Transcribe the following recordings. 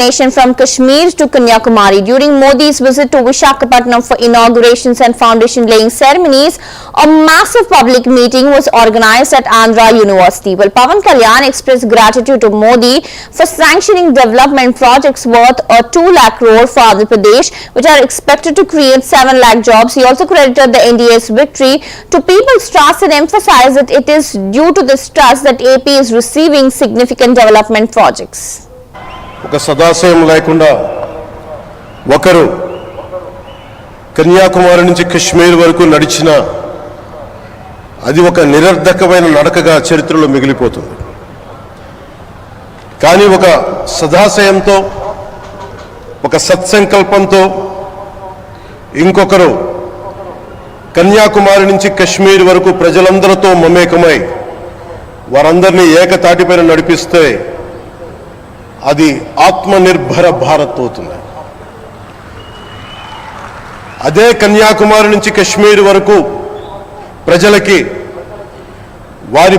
Nation from Kashmir to Kanyakumari. During Modi's visit to Visakhapatnam for inaugurations and foundation laying ceremonies, a massive public meeting was organized at Andhra University. Well, Pawan Kalyan expressed gratitude to Modi for sanctioning development projects worth a 2 lakh crore for Andhra Pradesh, which are expected to create 7 lakh jobs. He also credited the NDA's victory to people's trust and emphasized that it is due to this trust that AP is receiving significant development projects. ఒక సదాశయం లేకుండా ఒకరు కన్యాకుమారి నుంచి కశ్మీర్ వరకు నడిచిన అది ఒక నిరర్ధకమైన నడకగా చరిత్రలో మిగిలిపోతుంది. కానీ ఒక సదాశయంతో ఒక సత్సంకల్పంతో ఇంకొకరు కన్యాకుమారి నుంచి కశ్మీర్ వరకు ప్రజలందరితో మమేకమై వారందరినీ ఏకతాటిపైన నడిపిస్తే అది ఆత్మనిర్భర భారత్ అవుతుంది. అదే కన్యాకుమారి నుంచి కశ్మీర్ వరకు ప్రజలకి వారి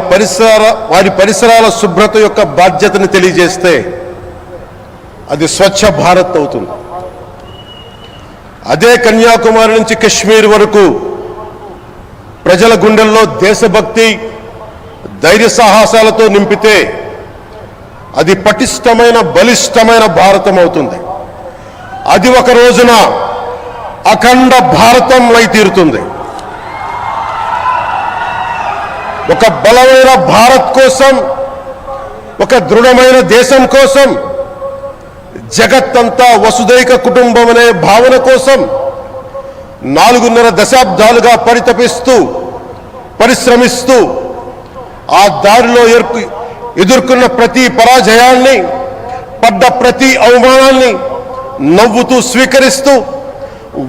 పరిసరాల శుభ్రత యొక్క బాధ్యతను తెలియజేస్తే అది స్వచ్ఛ భారత్ అవుతుంది. అదే కన్యాకుమారి నుంచి కశ్మీర్ వరకు ప్రజల గుండెల్లో దేశభక్తి ధైర్య సాహసాలతో నింపితే అది పటిష్టమైన బలిష్టమైన భారతం అవుతుంది. అది ఒక రోజున అఖండ భారతం అయి తీరుతుంది. ఒక బలమైన భారత్ కోసం, ఒక దృఢమైన దేశం కోసం, జగత్తంతా వసుదైక కుటుంబం అనే భావన కోసం 4.5 దశాబ్దాలుగా పరిశ్రమిస్తూ ఆ దారిలో ఎదుర్కొన్న ప్రతి పరాజయాన్ని, పడ్డ ప్రతి అవమానాన్ని నవ్వుతూ స్వీకరిస్తూ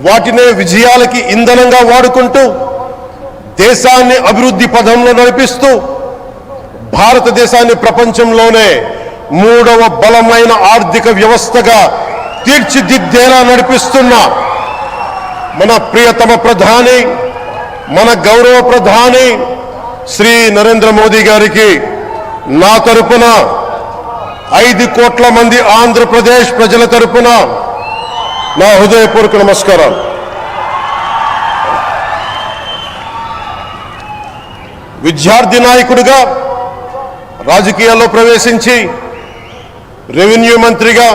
వాటినే విజయాలకి ఇంధనంగా వాడుకుంటూ దేశాన్ని అభివృద్ధి పథంలో నడిపిస్తూ భారతదేశాన్ని ప్రపంచంలోనే 3వ బలమైన ఆర్థిక వ్యవస్థగా తీర్చిదిద్దేలా నడిపిస్తున్న మన ప్రియతమ ప్రధాని, మన గౌరవ ప్రధాని శ్రీ నరేంద్ర మోదీ గారికి నా తరపున 5 కోట్ల మంది ఆంధ్రప్రదేశ్ ప్రజల తరపున నా హృదయపూర్వక నమస్కారాలు. విద్యార్థి నాయకుడిగా రాజకీయాల్లో ప్రవేశించి రెవెన్యూ మంత్రిగా